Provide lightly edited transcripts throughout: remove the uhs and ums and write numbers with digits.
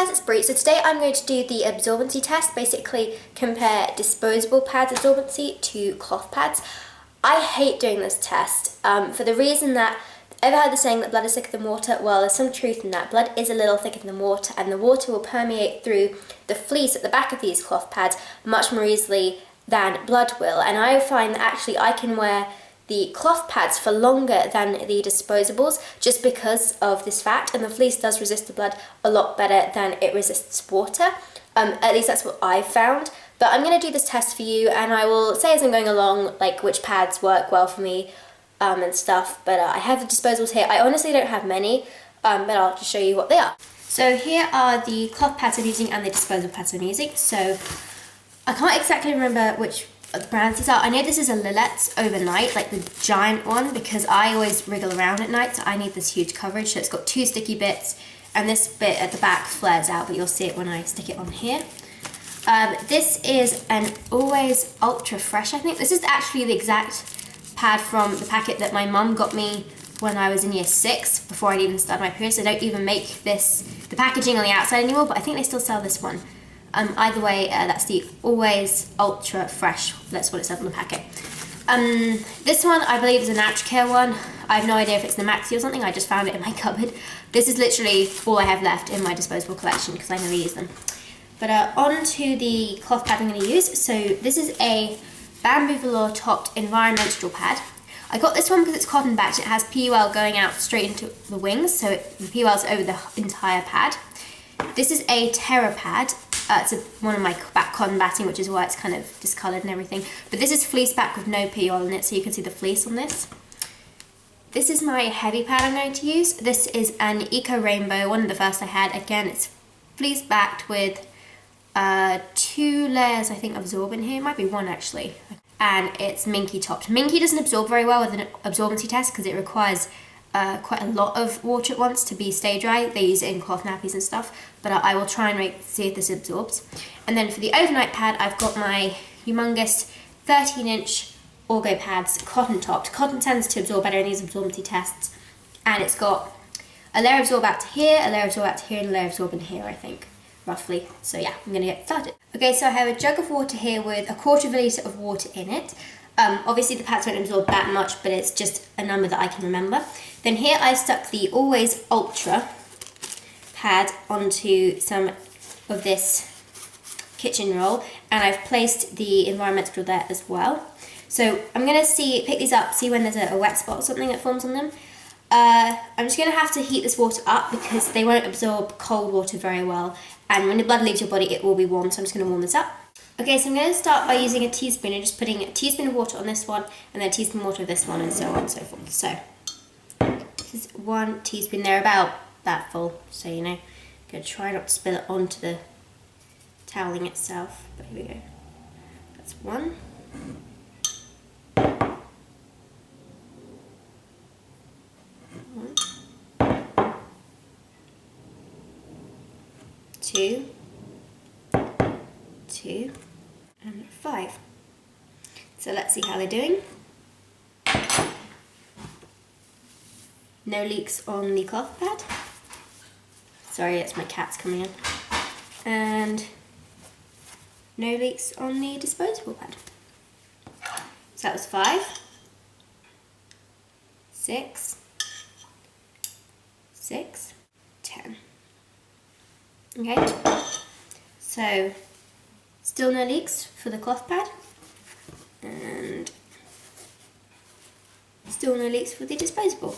guys, it's Brie. So today I'm going to do the absorbency test, basically compare disposable pads absorbency to cloth pads. I hate doing this test for the reason that, ever heard the saying that blood is thicker than water? Well, there's some truth in that. Blood is a little thicker than water, and the water will permeate through the fleece at the back of these cloth pads much more easily than blood will. And I find that actually I can wear the cloth pads for longer than the disposables just because of this fact, and the fleece does resist the blood a lot better than it resists water. At least that's what I've found. But I'm going to do this test for you, and I will say as I'm going along like which pads work well for me and stuff. But I have the disposables here. I honestly don't have many, but I'll just show you what they are. So here are the cloth pads I'm using and the disposable pads I'm using. So I can't exactly remember which brands these are. I know this is a Lillette's Overnight, like the giant one, because I always wriggle around at night, so I need this huge coverage. So it's got two sticky bits, and this bit at the back flares out, but you'll see it when I stick it on here. This is an Always Ultra Fresh, I think. This is actually the exact pad from the packet that my mum got me when I was in year 6, before I'd even started my period. So they don't even make the packaging on the outside anymore, but I think they still sell this one. Either way, that's the Always Ultra Fresh. That's what it says on the packet. This one, I believe, is a Natural Care one. I have no idea if it's the Maxi or something. I just found it in my cupboard. This is literally all I have left in my disposable collection because I never use them. But on to the cloth pad I'm going to use. So this is a bamboo velour topped environmental pad. I got this one because it's cotton backed. It has PUL going out straight into the wings, so the PUL is over the entire pad. This is a Terra pad. It's one of my back cotton batting, which is why it's kind of discoloured and everything. But this is fleece back with no PUL in it, so you can see the fleece on this. This is my heavy pad I'm going to use. This is an Eco Rainbow, one of the first I had. Again, it's fleece backed with 2 layers, I think, of absorbent here. It might be 1 actually. And it's minky topped. Minky doesn't absorb very well with an absorbency test because it requires quite a lot of water at once to be stay dry. They use it in cloth nappies and stuff, but I will try and see if this absorbs. And then for the overnight pad, I've got my humongous 13-inch Orgo pads, cotton topped. Cotton tends to absorb better in these absorbency tests, and it's got a layer of absorb out to here, a layer of absorb out to here, and a layer of absorb in here, I think, roughly. So yeah, I'm gonna get started. Okay, so I have a jug of water here with 1/4 of a litre of water in it. Obviously the pads won't absorb that much, but it's just a number that I can remember. Then here I stuck the Always Ultra pad onto some of this kitchen roll, and I've placed the environmental there as well. So I'm going to pick these up, see when there's a wet spot or something that forms on them. I'm just going to have to heat this water up because they won't absorb cold water very well, and when the blood leaves your body it will be warm, so I'm just going to warm this up. Okay, so I'm going to start by using a teaspoon and just putting a teaspoon of water on this one, and then a teaspoon of water of this one, and so on and so forth. So this is 1 teaspoon. They're about that full, so you know. I'm going to try not to spill it onto the toweling itself, but here we go. That's 1. 2, 2, and 5. So let's see how they're doing. No leaks on the cloth pad. Sorry, it's my cats coming in. And no leaks on the disposable pad. So that was 5, 6, 6, 10. Okay, so still no leaks for the cloth pad, and still no leaks for the disposable.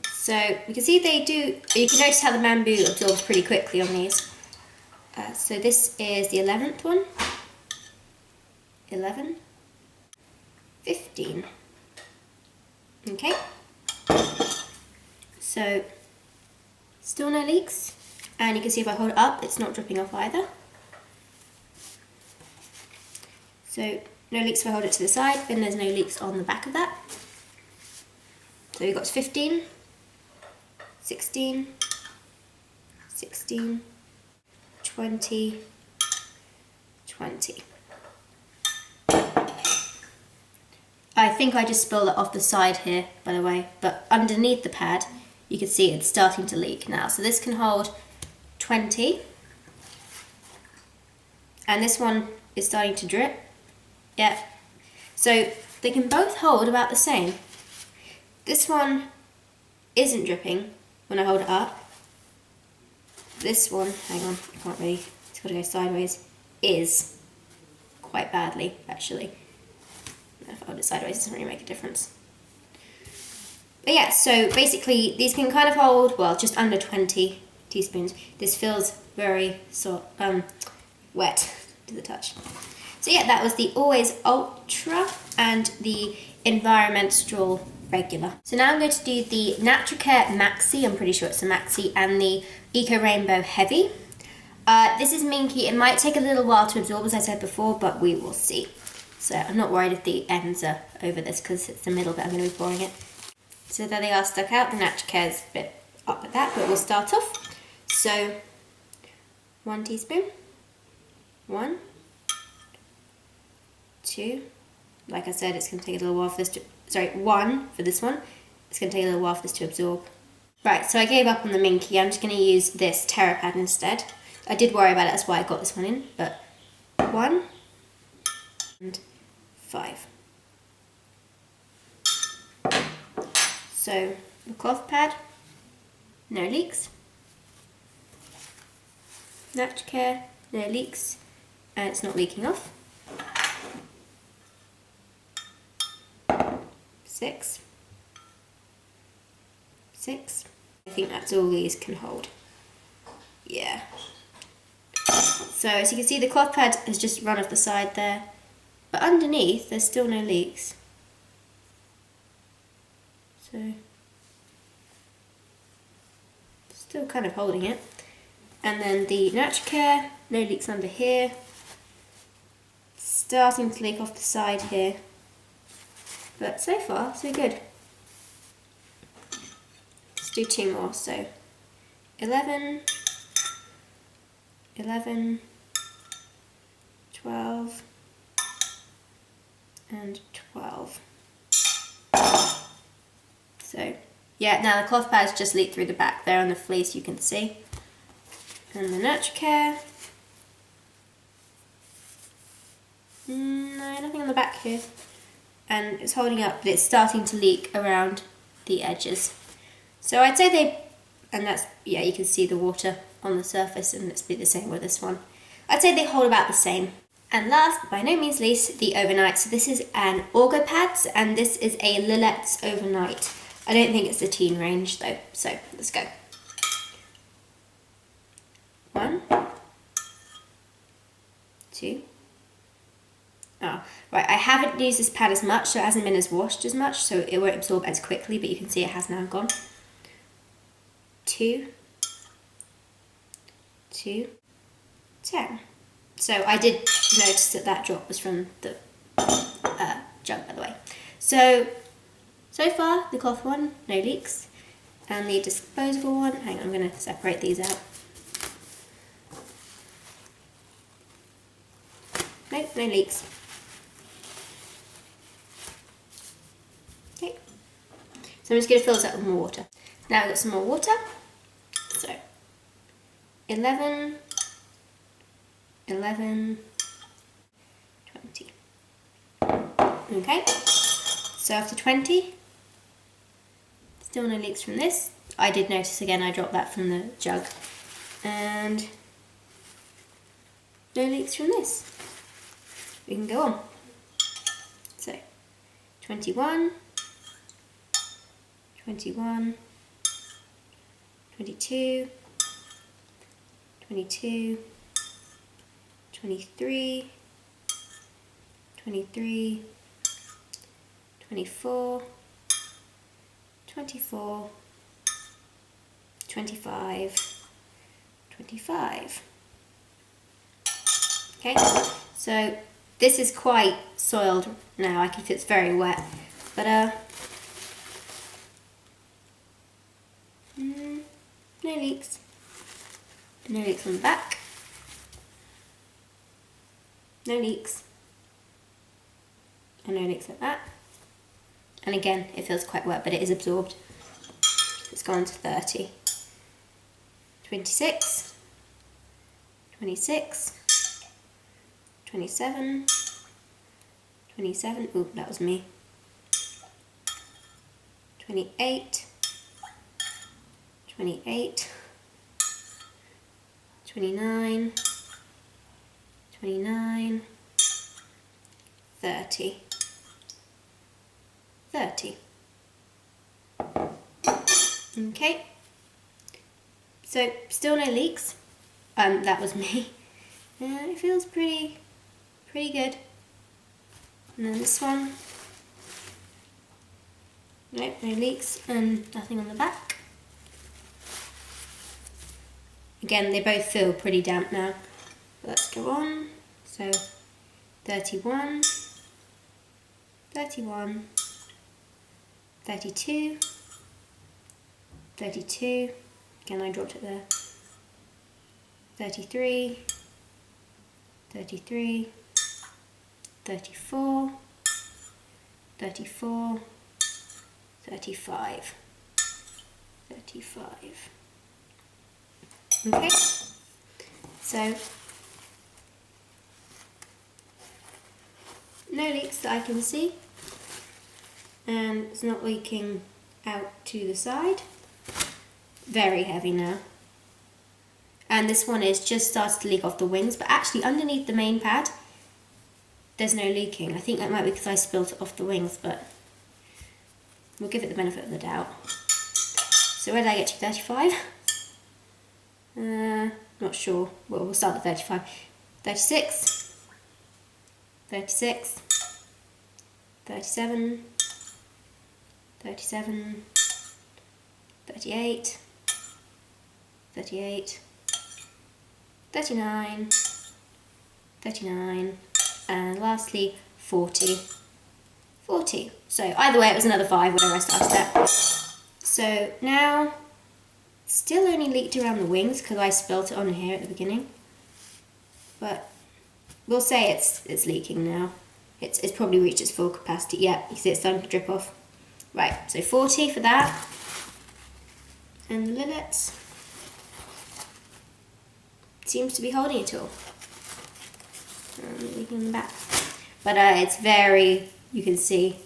So you can see they do, you can notice how the bamboo absorbs pretty quickly on these. So this is the 11th one, 11, 15. Okay, so still no leaks. And you can see if I hold it up, it's not dripping off either. So no leaks if I hold it to the side, then there's no leaks on the back of that. So we've got 15, 16, 16, 20, 20. I think I just spilled it off the side here, by the way, but underneath the pad, you can see it's starting to leak now. So this can hold 20. And this one is starting to drip. Yeah. So they can both hold about the same. This one isn't dripping when I hold it up. This one, hang on, I can't really, it's got to go sideways, is quite badly, actually. If I hold it sideways, it doesn't really make a difference. But yeah, so basically these can kind of hold, well, just under 20 teaspoons. This feels very wet to the touch. So yeah, that was the Always Ultra and the Environmental Regular. So now I'm going to do the Naturacare Maxi, I'm pretty sure it's a Maxi, and the Eco Rainbow Heavy. This is minky. It might take a little while to absorb, as I said before, but we will see. So I'm not worried if the ends are over this because it's the middle bit I'm going to be pouring it. So there they are stuck out. The Naturacare's a bit up at that, but we'll start off. So 1 teaspoon, 1, 2, like I said, it's going to take a little while for this to, sorry, 1 for this one. It's going to take a little while for this to absorb. Right, so I gave up on the minky. I'm just going to use this TerraPad instead. I did worry about it, that's why I got this one in, but 1 and 5. So the cloth pad, no leaks. Naturacare, no leaks, and it's not leaking off. 6. I think that's all these can hold. Yeah. So as you can see, the cloth pad has just run off the side there, but underneath there's still no leaks. So still kind of holding it. And then the Naturacare, no leaks under here. Starting to leak off the side here. But so far, so good. Let's do 2 more. So 11, 11, 12, and 12. So yeah, now the cloth pad's just leaked through the back there on the fleece, you can see. And the Naturacare. No, nothing on the back here. And it's holding up, but it's starting to leak around the edges. So I'd say they, and that's, yeah, you can see the water on the surface, and it's be the same with this one. I'd say they hold about the same. And last, but by no means least, the Overnight. So this is an Orgopads, and this is a Lilette's Overnight. I don't think it's the teen range though, so let's go. 1, 2. Oh, right, I haven't used this pad as much, so it hasn't been as washed as much, so it won't absorb as quickly, but you can see it has now gone. 2, 2, 10. So I did notice that that drop was from the jug, by the way. So far, the cloth one, no leaks. And the disposable one, hang on, I'm going to separate these out. Nope, no leaks. Okay. So I'm just going to fill this up with more water. Now I've got some more water. So 11, 11, 20. Okay. So after 20, still no leaks from this. I did notice again I dropped that from the jug. And no leaks from this. We can go on. So 21, 21, 22, 22, 23, 23, 24, 24, 25, 25. Okay, so this is quite soiled now, I can see it's very wet, but no leaks. No leaks on the back. No leaks. And no leaks like that. And again, it feels quite wet, but it is absorbed. It's gone to 30. 26. 26, 27, 27, ooh, that was me, 28, 28, 29, 29, 30, 30. Okay, so still no leaks. That was me. And it feels pretty good. And then this one, nope, no leaks and nothing on the back. Again, they both feel pretty damp now. Let's go on. So 31, 31, 32, 32, again I dropped it there, 33, 33, 34, 34, 35, 35. Okay, so no leaks that I can see, and it's not leaking out to the side. Very heavy now. And this one is just started to leak off the wings, but actually underneath the main pad there's no leaking. I think that might be because I spilled it off the wings, but we'll give it the benefit of the doubt. So where did I get to? 35? Not sure. Well, we'll start at 35. 36, 36, 37, 37, 38, 38, 39, 39, and lastly 40. 40. So either way it was another 5, whatever I started at. So now, still only leaked around the wings because I spilt it on here at the beginning. But we'll say it's leaking now. It's probably reached its full capacity. Yeah, you see it's starting to drip off. Right, so 40 for that. And the lillets seems to be holding it all. Leaking in the back. But it's very, you can see,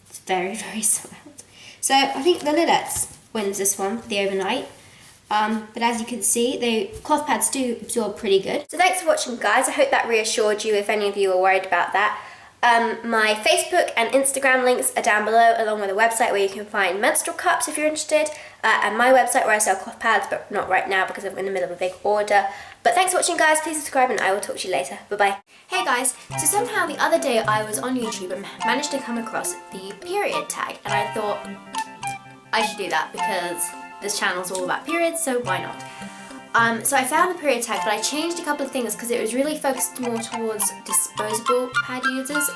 it's very swelled. So I think the lillets wins this one for the overnight. But as you can see, the cloth pads do absorb pretty good. So thanks for watching, guys. I hope that reassured you if any of you were worried about that. My Facebook and Instagram links are down below, along with a website where you can find menstrual cups if you're interested, and my website where I sell cloth pads, but not right now because I'm in the middle of a big order. But thanks for watching, guys. Please subscribe and I will talk to you later. Bye-bye. Hey guys, so somehow the other day I was on YouTube and managed to come across the period tag, and I thought I should do that because this channel's all about periods, so why not? So I found the period tag, but I changed a couple of things because it was really focused more towards disposable pad users.